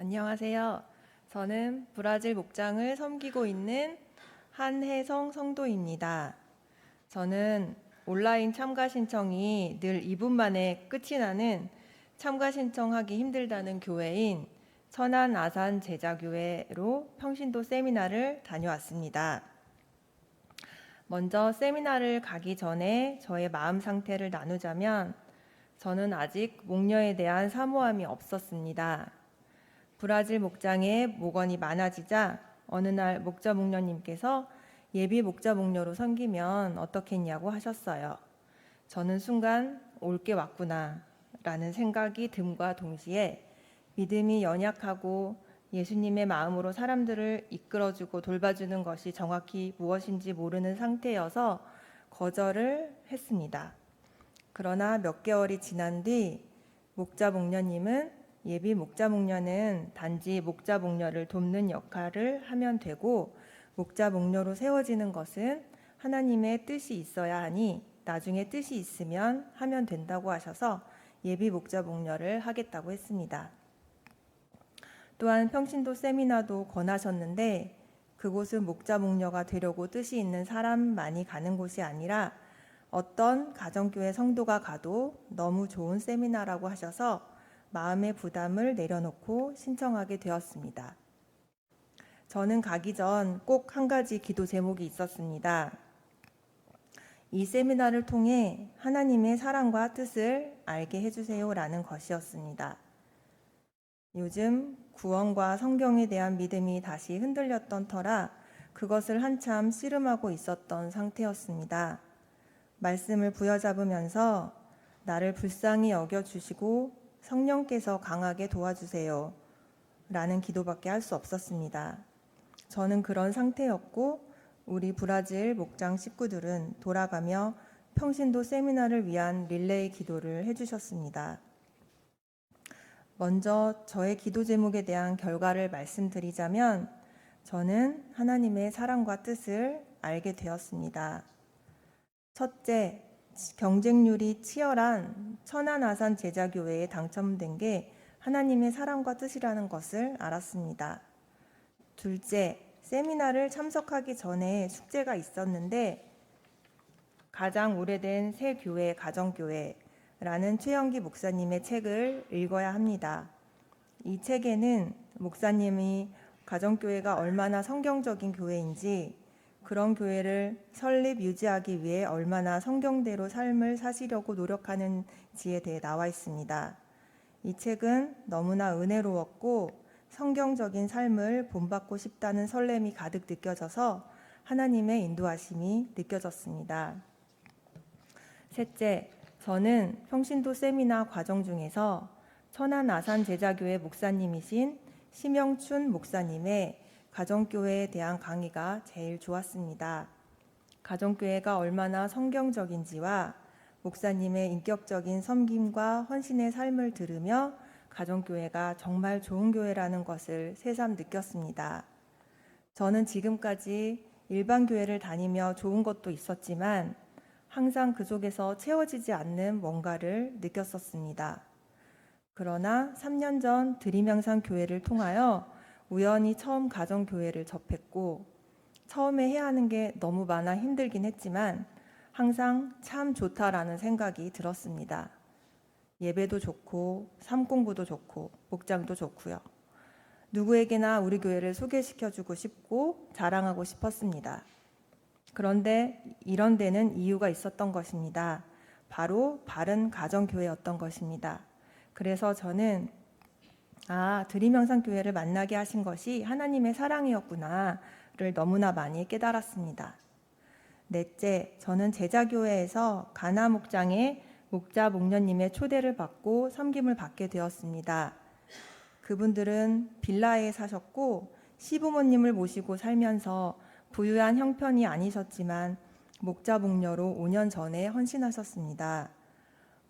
안녕하세요. 저는 브라질 목장을 섬기고 있는 한혜성 성도입니다. 저는 온라인 참가 신청이 늘 2분 만에 끝이 나는 참가 신청하기 힘들다는 교회인 천안 아산 제자교회로 평신도 세미나를 다녀왔습니다. 먼저 세미나를 가기 전에 저의 마음 상태를 나누자면 저는 아직 목녀에 대한 사모함이 없었습니다. 브라질 목장에 목원이 많아지자 어느 날 목자 목녀님께서 예비 목자 목녀로 섬기면 어떻겠냐고 하셨어요. 저는 순간 올 게 왔구나 라는 생각이 듦과 동시에 믿음이 연약하고 예수님의 마음으로 사람들을 이끌어주고 돌봐주는 것이 정확히 무엇인지 모르는 상태여서 거절을 했습니다. 그러나 몇 개월이 지난 뒤 목자 목녀님은 예비 목자 목녀는 단지 목자 목녀를 돕는 역할을 하면 되고 목자 목녀로 세워지는 것은 하나님의 뜻이 있어야 하니 나중에 뜻이 있으면 하면 된다고 하셔서 예비 목자 목녀를 하겠다고 했습니다. 또한 평신도 세미나도 권하셨는데 그곳은 목자 목녀가 되려고 뜻이 있는 사람만이 가는 곳이 아니라 어떤 가정교회 성도가 가도 너무 좋은 세미나라고 하셔서 마음의 부담을 내려놓고 신청하게 되었습니다. 저는 가기 전 꼭 한 가지 기도 제목이 있었습니다. 이 세미나를 통해 하나님의 사랑과 뜻을 알게 해주세요라는 것이었습니다. 요즘 구원과 성경에 대한 믿음이 다시 흔들렸던 터라 그것을 한참 씨름하고 있었던 상태였습니다. 말씀을 부여잡으면서 나를 불쌍히 여겨주시고 성령께서 강하게 도와주세요 라는 기도밖에 할 수 없었습니다. 저는 그런 상태였고 우리 브라질 목장 식구들은 돌아가며 평신도 세미나를 위한 릴레이 기도를 해주셨습니다. 먼저 저의 기도 제목에 대한 결과를 말씀드리자면 저는 하나님의 사랑과 뜻을 알게 되었습니다. 첫째, 경쟁률이 치열한 천안 아산 제자교회에 당첨된 게 하나님의 사랑과 뜻이라는 것을 알았습니다. 둘째, 세미나를 참석하기 전에 숙제가 있었는데 가장 오래된 새 교회, 가정교회라는 최영기 목사님의 책을 읽어야 합니다. 이 책에는 목사님이 가정교회가 얼마나 성경적인 교회인지 그런 교회를 설립 유지하기 위해 얼마나 성경대로 삶을 사시려고 노력하는지에 대해 나와 있습니다. 이 책은 너무나 은혜로웠고 성경적인 삶을 본받고 싶다는 설렘이 가득 느껴져서 하나님의 인도하심이 느껴졌습니다. 셋째, 저는 평신도 세미나 과정 중에서 천안 아산 제자교회 목사님이신 심영춘 목사님의 가정교회에 대한 강의가 제일 좋았습니다. 가정교회가 얼마나 성경적인지와 목사님의 인격적인 섬김과 헌신의 삶을 들으며 가정교회가 정말 좋은 교회라는 것을 새삼 느꼈습니다. 저는 지금까지 일반 교회를 다니며 좋은 것도 있었지만 항상 그 속에서 채워지지 않는 뭔가를 느꼈었습니다. 그러나 3년 전 드림양산 교회를 통하여 우연히 처음 가정교회를 접했고 처음에 해야 하는 게 너무 많아 힘들긴 했지만 항상 참 좋다라는 생각이 들었습니다. 예배도 좋고 삶 공부도 좋고 목장도 좋고요. 누구에게나 우리 교회를 소개시켜주고 싶고 자랑하고 싶었습니다. 그런데 이런 데는 이유가 있었던 것입니다. 바로 바른 가정교회였던 것입니다. 그래서 저는 드림양산교회를 만나게 하신 것이 하나님의 사랑이었구나를 너무나 많이 깨달았습니다. 넷째, 저는 제자교회에서 가나 목장의 목자 목녀님의 초대를 받고 섬김을 받게 되었습니다. 그분들은 빌라에 사셨고 시부모님을 모시고 살면서 부유한 형편이 아니셨지만 목자 목녀로 5년 전에 헌신하셨습니다.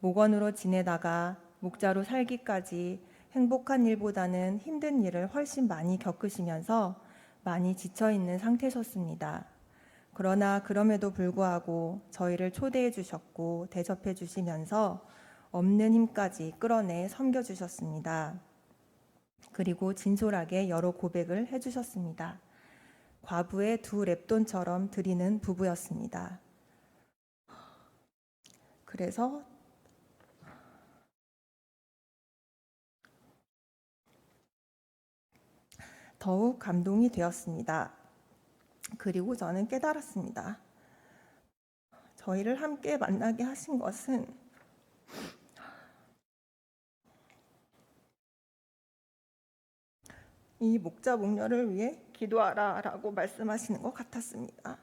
목원으로 지내다가 목자로 살기까지 행복한 일보다는 힘든 일을 훨씬 많이 겪으시면서 많이 지쳐있는 상태셨습니다. 그러나 그럼에도 불구하고 저희를 초대해 주셨고 대접해 주시면서 없는 힘까지 끌어내 섬겨 주셨습니다. 그리고 진솔하게 여러 고백을 해주셨습니다. 과부의 두 랩돈처럼 드리는 부부였습니다. 그래서 더욱 감동이 되었습니다. 그리고 저는 깨달았습니다. 저희를 함께 만나게 하신 것은 이 목자 목녀를 위해 기도하라 라고 말씀하시는 것 같았습니다.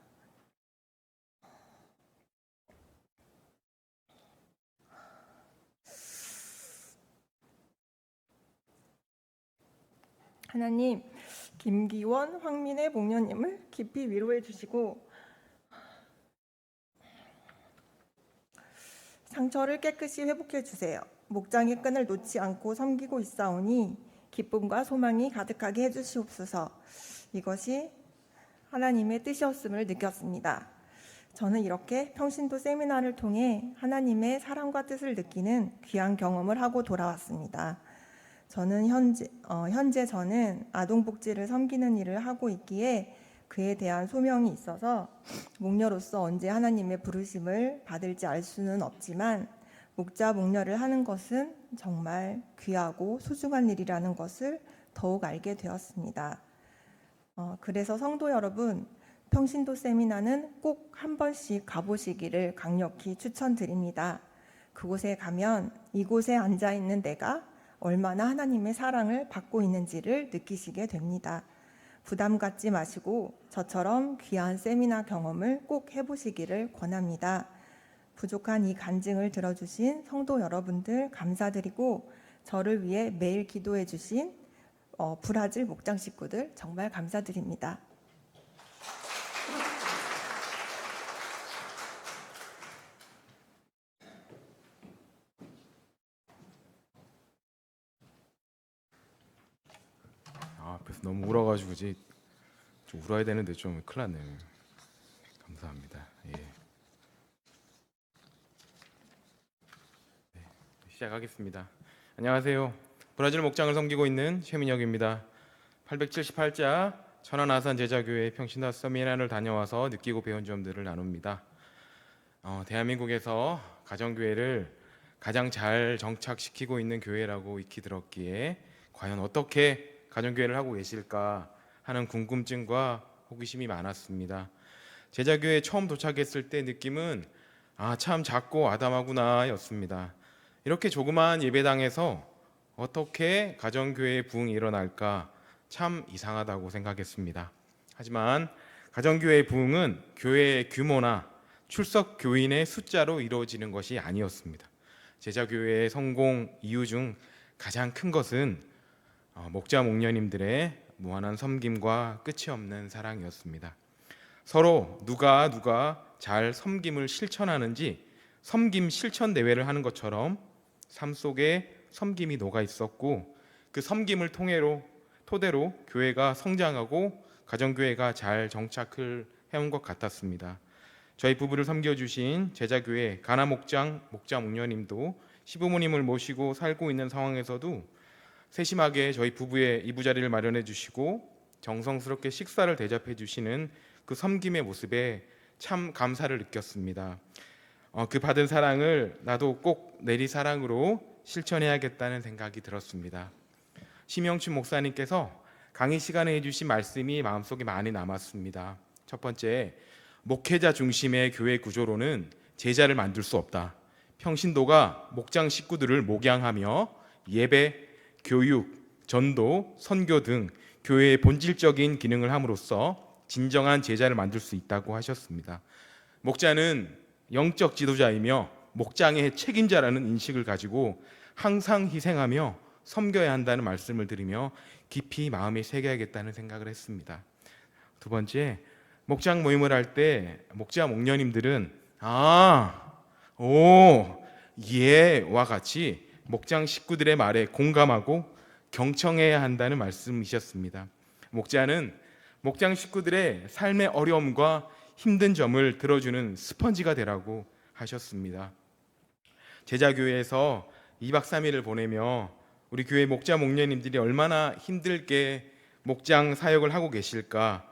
하나님, 김기원, 황민의 목녀님을 깊이 위로해 주시고 상처를 깨끗이 회복해 주세요. 목장의 끈을 놓지 않고 섬기고 있사오니 기쁨과 소망이 가득하게 해주시옵소서. 이것이 하나님의 뜻이었음을 느꼈습니다. 저는 이렇게 평신도 세미나를 통해 하나님의 사랑과 뜻을 느끼는 귀한 경험을 하고 돌아왔습니다. 저는 현재 저는 아동복지를 섬기는 일을 하고 있기에 그에 대한 소명이 있어서 목녀로서 언제 하나님의 부르심을 받을지 알 수는 없지만 목자 목녀를 하는 것은 정말 귀하고 소중한 일이라는 것을 더욱 알게 되었습니다. 그래서 성도 여러분, 평신도 세미나는 꼭 한 번씩 가보시기를 강력히 추천드립니다. 그곳에 가면 이곳에 앉아있는 내가 얼마나 하나님의 사랑을 받고 있는지를 느끼시게 됩니다. 부담 갖지 마시고 저처럼 귀한 세미나 경험을 꼭 해보시기를 권합니다. 부족한 이 간증을 들어주신 성도 여러분들 감사드리고 저를 위해 매일 기도해 주신 브라질 목장 식구들 정말 감사드립니다. 앞에서 너무 울어가지고 이제 좀 울어야 되는데 좀 큰일 났네요. 감사합니다. 예. 네, 시작하겠습니다. 안녕하세요. 브라질 목장을 섬기고 있는 최민혁입니다. 878자 천안아산 제자교회 평신도 세미나를 다녀와서 느끼고 배운 점들을 나눕니다. 대한민국에서 가정교회를 가장 잘 정착시키고 있는 교회라고 익히 들었기에 과연 어떻게 가정교회를 하고 계실까 하는 궁금증과 호기심이 많았습니다. 제자교회에 처음 도착했을 때 느낌은 참 작고 아담하구나 였습니다. 이렇게 조그마한 예배당에서 어떻게 가정교회의 부흥이 일어날까 참 이상하다고 생각했습니다. 하지만 가정교회의 부흥은 교회의 규모나 출석 교인의 숫자로 이루어지는 것이 아니었습니다. 제자교회의 성공 이유 중 가장 큰 것은 목자 목녀님들의 무한한 섬김과 끝이 없는 사랑이었습니다. 서로 누가 잘 섬김을 실천하는지 섬김 실천 대회를 하는 것처럼 삶 속에 섬김이 녹아 있었고 그 섬김을 토대로 교회가 성장하고 가정교회가 잘 정착을 해온 것 같았습니다. 저희 부부를 섬겨주신 제자교회 가나목장 목자 목녀님도 시부모님을 모시고 살고 있는 상황에서도 세심하게 저희 부부의 이부자리를 마련해 주시고 정성스럽게 식사를 대접해 주시는 그 섬김의 모습에 참 감사를 느꼈습니다. 그 받은 사랑을 나도 꼭 내리사랑으로 실천해야겠다는 생각이 들었습니다. 심영춘 목사님께서 강의 시간에 해주신 말씀이 마음속에 많이 남았습니다. 첫 번째, 목회자 중심의 교회 구조로는 제자를 만들 수 없다. 평신도가 목장 식구들을 목양하며 예배, 교육, 전도, 선교 등 교회의 본질적인 기능을 함으로써 진정한 제자를 만들 수 있다고 하셨습니다. 목자는 영적 지도자이며 목장의 책임자라는 인식을 가지고 항상 희생하며 섬겨야 한다는 말씀을 드리며 깊이 마음에 새겨야겠다는 생각을 했습니다. 두 번째, 목장 모임을 할 때 목자 목녀님들은 예와 같이 목장 식구들의 말에 공감하고 경청해야 한다는 말씀이셨습니다. 목자는 목장 식구들의 삶의 어려움과 힘든 점을 들어주는 스펀지가 되라고 하셨습니다. 제자교회에서 2박 3일을 보내며 우리 교회 목자 목녀님들이 얼마나 힘들게 목장 사역을 하고 계실까,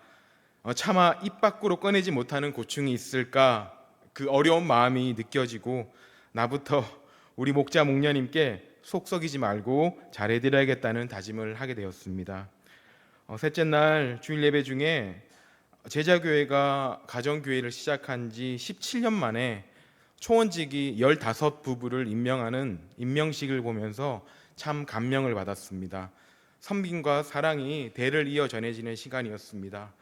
차마 입 밖으로 꺼내지 못하는 고충이 있을까, 그 어려운 마음이 느껴지고 나부터 우리 목자 목녀님께 속 썩이지 말고 잘해드려야겠다는 다짐을 하게 되었습니다. 셋째 날 주일 예배 중에 제자교회가 가정교회를 시작한 지 17년 만에 초원직이 15부부를 임명하는 임명식을 보면서 참 감명을 받았습니다. 섬김과 사랑이 대를 이어 전해지는 시간이었습니다.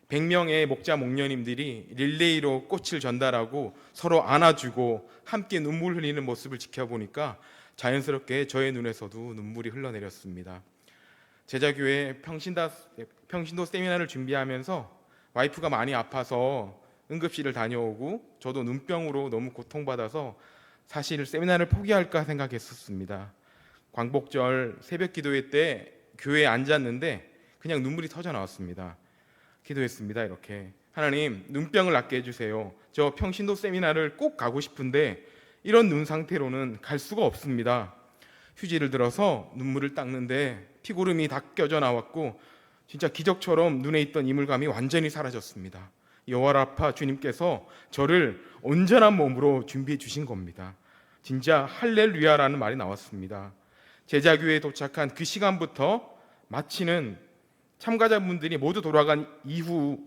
100명의 목자 목녀님들이 릴레이로 꽃을 전달하고 서로 안아주고 함께 눈물 흘리는 모습을 지켜보니까 자연스럽게 저의 눈에서도 눈물이 흘러내렸습니다. 제자교회 평신도 세미나를 준비하면서 와이프가 많이 아파서 응급실을 다녀오고 저도 눈병으로 너무 고통받아서 사실 세미나를 포기할까 생각했었습니다. 광복절 새벽 기도회 때 교회에 앉았는데 그냥 눈물이 터져 나왔습니다. 기도했습니다. 이렇게, 하나님, 눈병을 낫게 해주세요. 저 평신도 세미나를 꼭 가고 싶은데 이런 눈 상태로는 갈 수가 없습니다. 휴지를 들어서 눈물을 닦는데 피고름이 다 껴져 나왔고 진짜 기적처럼 눈에 있던 이물감이 완전히 사라졌습니다. 여호와라파 주님께서 저를 온전한 몸으로 준비해 주신 겁니다. 진짜 할렐루야라는 말이 나왔습니다. 제자교회에 도착한 그 시간부터 마치는 참가자분들이 모두 돌아간 이후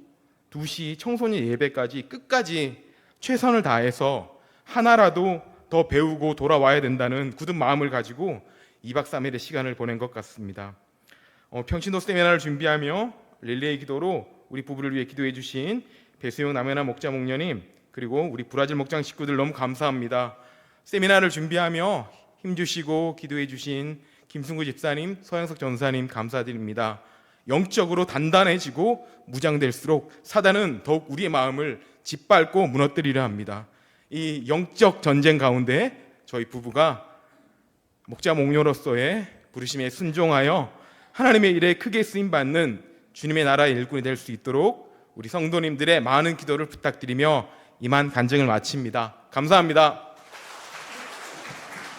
2시 청소년 예배까지 끝까지 최선을 다해서 하나라도 더 배우고 돌아와야 된다는 굳은 마음을 가지고 2박 3일의 시간을 보낸 것 같습니다. 평신도 세미나를 준비하며 릴레이 기도로 우리 부부를 위해 기도해 주신 배수용 남해나 목자 목녀님, 그리고 우리 브라질 목장 식구들 너무 감사합니다. 세미나를 준비하며 힘주시고 기도해 주신 김승구 집사님, 서영석 전사님 감사드립니다. 영적으로 단단해지고 무장될수록 사단은 더욱 우리의 마음을 짓밟고 무너뜨리려 합니다. 이 영적 전쟁 가운데 저희 부부가 목자 목녀로서의 부르심에 순종하여 하나님의 일에 크게 쓰임받는 주님의 나라의 일꾼이 될 수 있도록 우리 성도님들의 많은 기도를 부탁드리며 이만 간증을 마칩니다. 감사합니다.